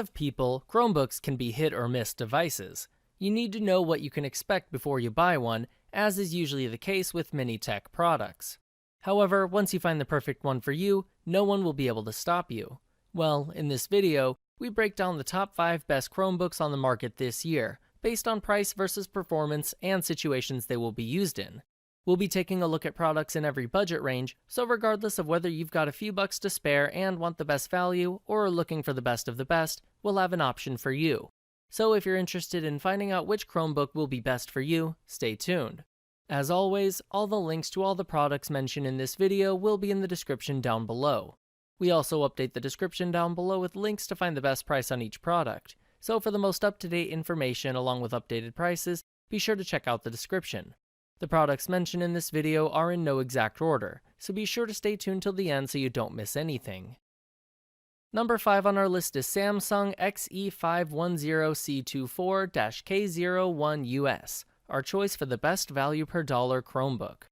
of people, Chromebooks can be hit or miss devices. You need to know what you can expect before you buy one, as is usually the case with many tech products. However, once you find the perfect one for you, no one will be able to stop you. Well, in this video, we break down the top 5 best Chromebooks on the market this year, based on price versus performance and situations they will be used in. We'll be taking a look at products in every budget range, so regardless of whether you've got a few bucks to spare and want the best value, or are looking for the best of the best, we'll have an option for you. So if you're interested in finding out which Chromebook will be best for you, stay tuned. As always, all the links to all the products mentioned in this video will be in the description down below. We also update the description down below with links to find the best price on each product. So for the most up-to-date information along with updated prices, be sure to check out the description. The products mentioned in this video are in no exact order, so be sure to stay tuned till the end so you don't miss anything. Number 5 on our list is Samsung XE510C24-K01US, our choice for the best value per dollar Chromebook.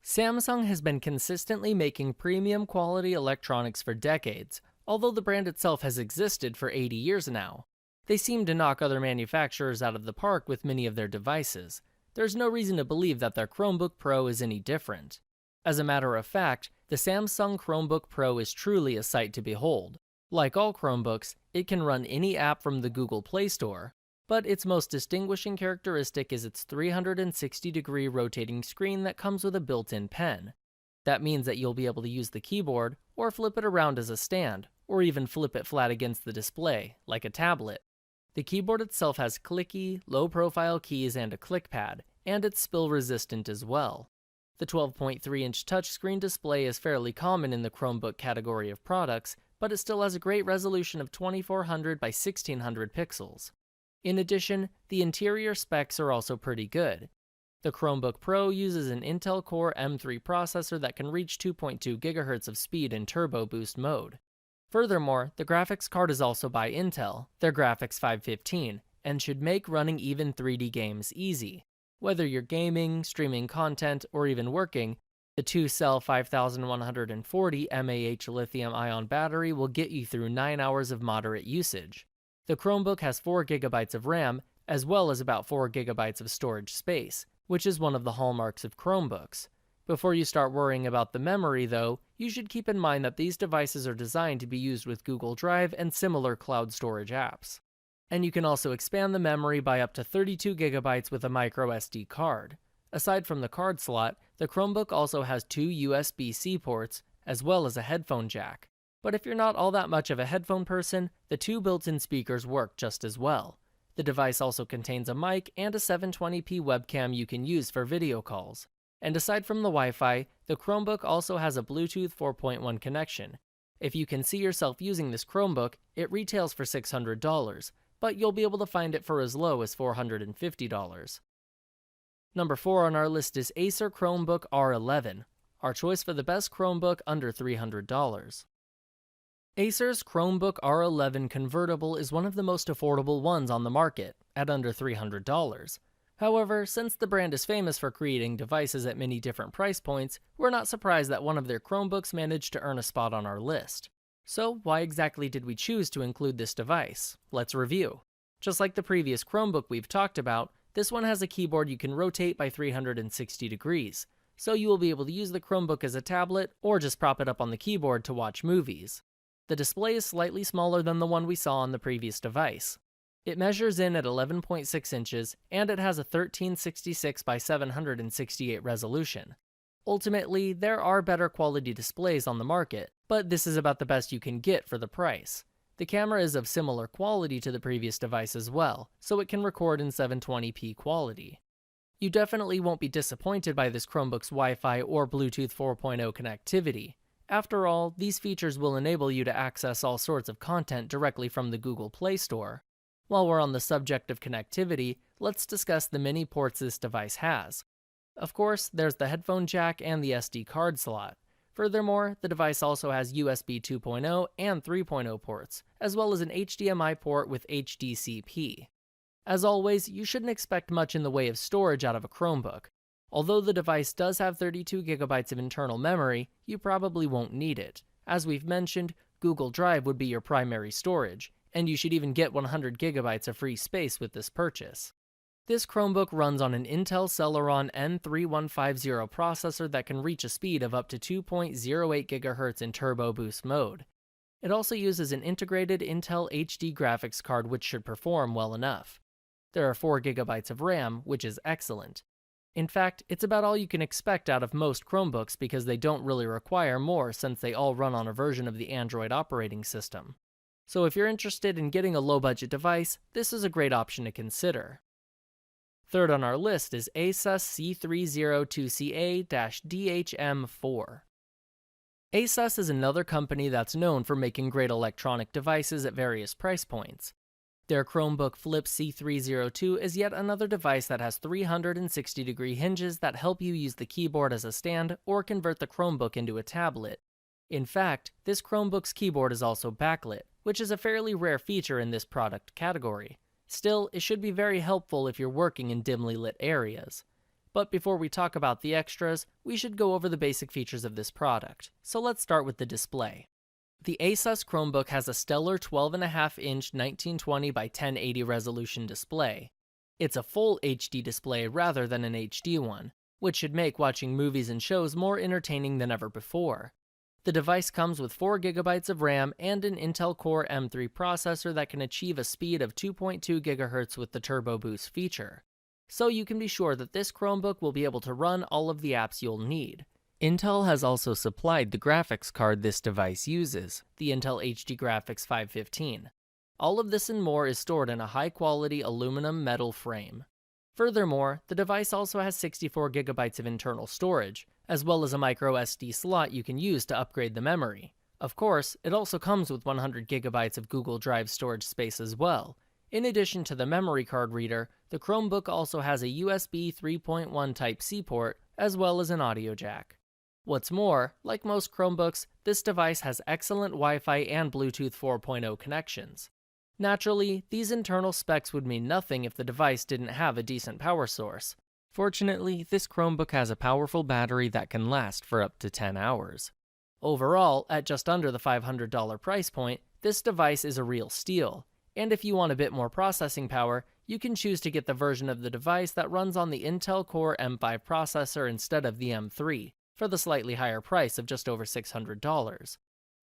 Samsung has been consistently making premium quality electronics for decades, although the brand itself has existed for 80 years now. They seem to knock other manufacturers out of the park with many of their devices. There's no reason to believe that their Chromebook Pro is any different. As a matter of fact, the Samsung Chromebook Pro is truly a sight to behold. Like all Chromebooks, it can run any app from the Google Play Store, but its most distinguishing characteristic is its 360-degree rotating screen that comes with a built-in pen. That means that you'll be able to use the keyboard, or flip it around as a stand, or even flip it flat against the display, like a tablet. The keyboard itself has clicky, low-profile keys and a click pad, and it's spill-resistant as well. The 12.3-inch touchscreen display is fairly common in the Chromebook category of products, but it still has a great resolution of 2400 by 1600 pixels. In addition, the interior specs are also pretty good. The Chromebook Pro uses an Intel Core M3 processor that can reach 2.2 GHz of speed in Turbo Boost mode. Furthermore, the graphics card is also by Intel, their Graphics 515, and should make running even 3D games easy. Whether you're gaming, streaming content, or even working, the 2-cell 5140 mAh lithium-ion battery will get you through 9 hours of moderate usage. The Chromebook has 4 GB of RAM, as well as about 4 GB of storage space, which is one of the hallmarks of Chromebooks. Before you start worrying about the memory, though, you should keep in mind that these devices are designed to be used with Google Drive and similar cloud storage apps. And you can also expand the memory by up to 32 GB with a microSD card. Aside from the card slot, the Chromebook also has 2 USB-C ports, as well as a headphone jack. But if you're not all that much of a headphone person, the 2 built-in speakers work just as well. The device also contains a mic and a 720p webcam you can use for video calls. And aside from the Wi-Fi, the Chromebook also has a Bluetooth 4.1 connection. If you can see yourself using this Chromebook, it retails for $600, but you'll be able to find it for as low as $450. Number 4 on our list is Acer Chromebook R11, our choice for the best Chromebook under $300. Acer's Chromebook R11 convertible is one of the most affordable ones on the market, at under $300. However, since the brand is famous for creating devices at many different price points, we're not surprised that one of their Chromebooks managed to earn a spot on our list. So why exactly did we choose to include this device? Let's review. Just like the previous Chromebook we've talked about, this one has a keyboard you can rotate by 360 degrees, so you will be able to use the Chromebook as a tablet or just prop it up on the keyboard to watch movies. The display is slightly smaller than the one we saw on the previous device. It measures in at 11.6 inches, and it has a 1366 by 768 resolution. Ultimately, there are better quality displays on the market, but this is about the best you can get for the price. The camera is of similar quality to the previous device as well, so it can record in 720p quality. You definitely won't be disappointed by this Chromebook's Wi-Fi or Bluetooth 4.0 connectivity. After all, these features will enable you to access all sorts of content directly from the Google Play Store. While we're on the subject of connectivity, let's discuss the many ports this device has. Of course, there's the headphone jack and the SD card slot. Furthermore, the device also has USB 2.0 and 3.0 ports, as well as an HDMI port with HDCP. As always, you shouldn't expect much in the way of storage out of a Chromebook. Although the device does have 32 GB of internal memory, you probably won't need it. As we've mentioned, Google Drive would be your primary storage, and you should even get 100 gigabytes of free space with this purchase. This Chromebook runs on an Intel Celeron N3150 processor that can reach a speed of up to 2.08 GHz in Turbo Boost mode. It also uses an integrated Intel HD graphics card which should perform well enough. There are 4 GB of RAM, which is excellent. In fact, it's about all you can expect out of most Chromebooks because they don't really require more since they all run on a version of the Android operating system. So if you're interested in getting a low-budget device, this is a great option to consider. Third on our list is ASUS C302CA-DHM4. ASUS is another company that's known for making great electronic devices at various price points. Their Chromebook Flip C302 is yet another device that has 360-degree hinges that help you use the keyboard as a stand or convert the Chromebook into a tablet. In fact, this Chromebook's keyboard is also backlit, which is a fairly rare feature in this product category. Still, it should be very helpful if you're working in dimly lit areas. But before we talk about the extras, we should go over the basic features of this product. So let's start with the display. The ASUS Chromebook has a stellar 12.5-inch 1920 by 1080 resolution display. It's a full HD display rather than an HD one, which should make watching movies and shows more entertaining than ever before. The device comes with 4 GB of RAM and an Intel Core M3 processor that can achieve a speed of 2.2 GHz with the Turbo Boost feature. So you can be sure that this Chromebook will be able to run all of the apps you'll need. Intel has also supplied the graphics card this device uses, the Intel HD Graphics 515. All of this and more is stored in a high-quality aluminum metal frame. Furthermore, the device also has 64 GB of internal storage, as well as a micro SD slot you can use to upgrade the memory. Of course, it also comes with 100 GB of Google Drive storage space as well. In addition to the memory card reader, the Chromebook also has a USB 3.1 Type-C port, as well as an audio jack. What's more, like most Chromebooks, this device has excellent Wi-Fi and Bluetooth 4.0 connections. Naturally, these internal specs would mean nothing if the device didn't have a decent power source. Fortunately, this Chromebook has a powerful battery that can last for up to 10 hours. Overall, at just under the $500 price point, this device is a real steal. And if you want a bit more processing power, you can choose to get the version of the device that runs on the Intel Core M5 processor instead of the M3, for the slightly higher price of just over $600.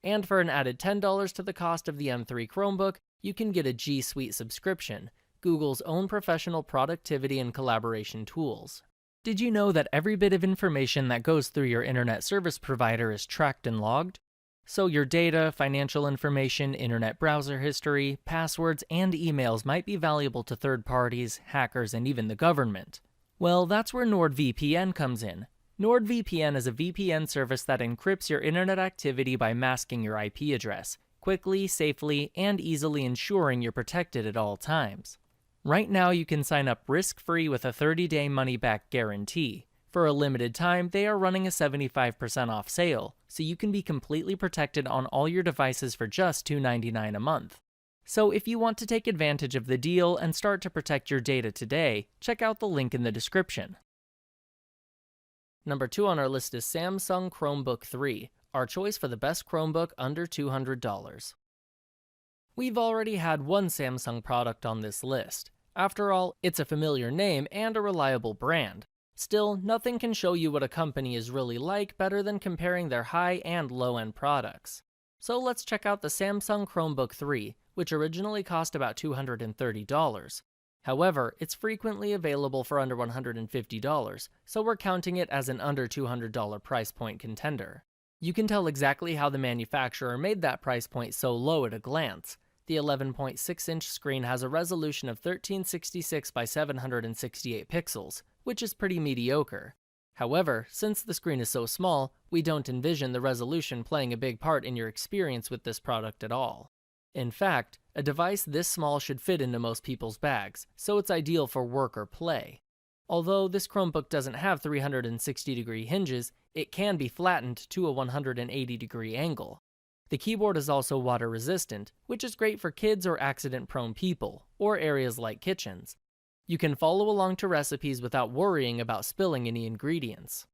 And for an added $10 to the cost of the M3 Chromebook, you can get a G Suite subscription, Google's own professional productivity and collaboration tools. Did you know that every bit of information that goes through your internet service provider is tracked and logged? So your data, financial information, internet browser history, passwords, and emails might be valuable to third parties, hackers, and even the government. Well, that's where NordVPN comes in. NordVPN is a VPN service that encrypts your internet activity by masking your IP address, quickly, safely, and easily ensuring you're protected at all times. Right now, you can sign up risk-free with a 30-day money-back guarantee. For a limited time, they are running a 75% off sale, so you can be completely protected on all your devices for just $2.99 a month. So if you want to take advantage of the deal and start to protect your data today, check out the link in the description. Number 2 on our list is Samsung Chromebook 3, our choice for the best Chromebook under $200. We've already had one Samsung product on this list. After all, it's a familiar name and a reliable brand. Still, nothing can show you what a company is really like better than comparing their high and low-end products. So let's check out the Samsung Chromebook 3, which originally cost about $230. However, it's frequently available for under $150, so we're counting it as an under $200 price point contender. You can tell exactly how the manufacturer made that price point so low at a glance. The 11.6-inch screen has a resolution of 1366 by 768 pixels, which is pretty mediocre. However, since the screen is so small, we don't envision the resolution playing a big part in your experience with this product at all. In fact, a device this small should fit into most people's bags, so it's ideal for work or play. Although this Chromebook doesn't have 360-degree hinges, it can be flattened to a 180-degree angle. The keyboard is also water-resistant, which is great for kids or accident-prone people, or areas like kitchens. You can follow along to recipes without worrying about spilling any ingredients.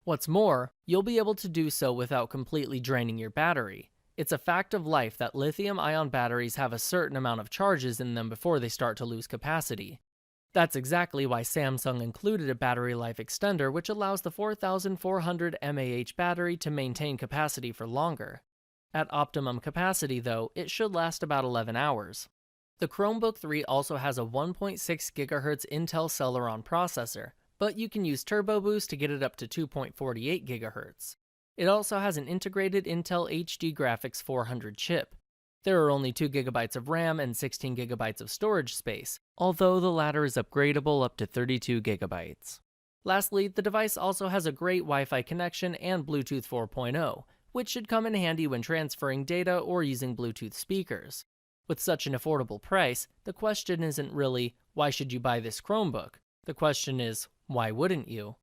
What's more, you'll be able to do so without completely draining your battery. It's a fact of life that lithium-ion batteries have a certain amount of charges in them before they start to lose capacity. That's exactly why Samsung included a battery life extender which allows the 4400 mAh battery to maintain capacity for longer. At optimum capacity though, it should last about 11 hours. The Chromebook 3 also has a 1.6 GHz Intel Celeron processor, but you can use Turbo Boost to get it up to 2.48 GHz. It also has an integrated Intel HD Graphics 400 chip. There are only 2 GB of RAM and 16 GB of storage space, although the latter is upgradable up to 32 GB. Lastly, the device also has a great Wi-Fi connection and Bluetooth 4.0, which should come in handy when transferring data or using Bluetooth speakers. With such an affordable price, the question isn't really, why should you buy this Chromebook? The question is, why wouldn't you?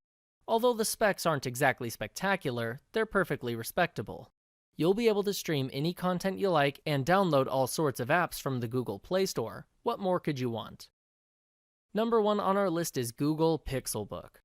Although the specs aren't exactly spectacular, they're perfectly respectable. You'll be able to stream any content you like and download all sorts of apps from the Google Play Store. What more could you want? Number 1 on our list is Google Pixelbook.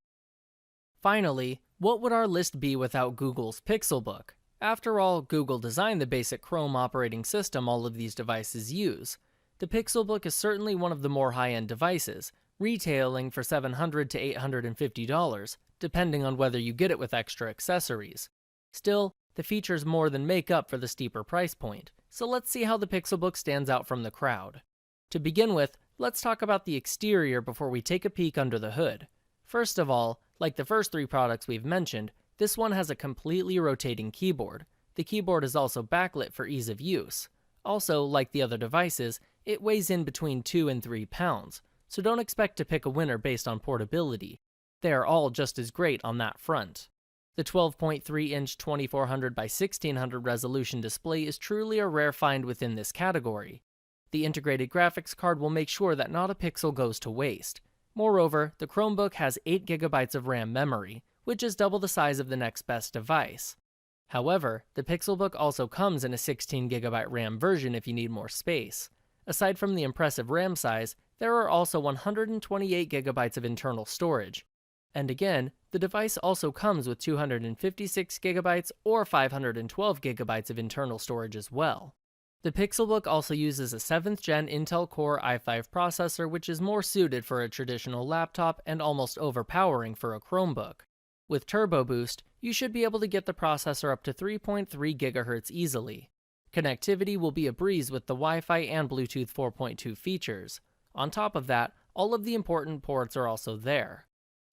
Finally, what would our list be without Google's Pixelbook? After all, Google designed the basic Chrome operating system all of these devices use. The Pixelbook is certainly one of the more high-end devices, retailing for $700 to $850, depending on whether you get it with extra accessories. Still, the features more than make up for the steeper price point, so let's see how the Pixelbook stands out from the crowd. To begin with, let's talk about the exterior before we take a peek under the hood. First of all, like the first 3 products we've mentioned, this one has a completely rotating keyboard. The keyboard is also backlit for ease of use. Also, like the other devices, it weighs in between 2 and 3 pounds, so don't expect to pick a winner based on portability. They are all just as great on that front. The 12.3-inch 2400 by 1600 resolution display is truly a rare find within this category. The integrated graphics card will make sure that not a pixel goes to waste. Moreover, the Chromebook has 8 GB of RAM memory, which is double the size of the next best device. However, the Pixelbook also comes in a 16 GB RAM version if you need more space. Aside from the impressive RAM size, there are also 128 GB of internal storage. And again, the device also comes with 256 GB or 512 GB of internal storage as well. The Pixelbook also uses a 7th gen Intel Core i5 processor, which is more suited for a traditional laptop and almost overpowering for a Chromebook. With Turbo Boost, you should be able to get the processor up to 3.3 GHz easily. Connectivity will be a breeze with the Wi-Fi and Bluetooth 4.2 features. On top of that, all of the important ports are also there.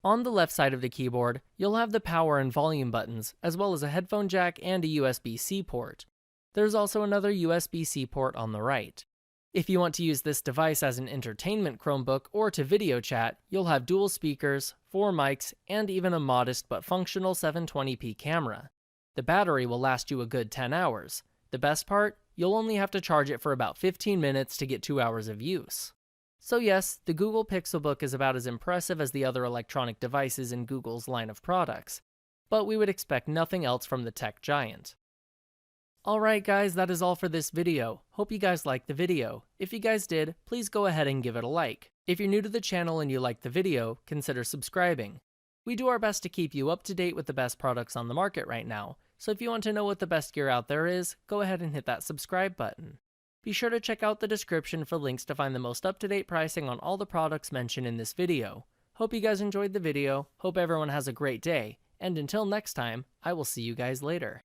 On the left side of the keyboard, you'll have the power and volume buttons, as well as a headphone jack and a USB-C port. There's also another USB-C port on the right. If you want to use this device as an entertainment Chromebook or to video chat, you'll have dual speakers, 4 mics, and even a modest but functional 720p camera. The battery will last you a good 10 hours. The best part? You'll only have to charge it for about 15 minutes to get 2 hours of use. So yes, the Google Pixelbook is about as impressive as the other electronic devices in Google's line of products, but we would expect nothing else from the tech giant. Alright guys, that is all for this video. Hope you guys liked the video. If you guys did, please go ahead and give it a like. If you're new to the channel and you liked the video, consider subscribing. We do our best to keep you up to date with the best products on the market right now, so if you want to know what the best gear out there is, go ahead and hit that subscribe button. Be sure to check out the description for links to find the most up-to-date pricing on all the products mentioned in this video. Hope you guys enjoyed the video, hope everyone has a great day, and until next time, I will see you guys later.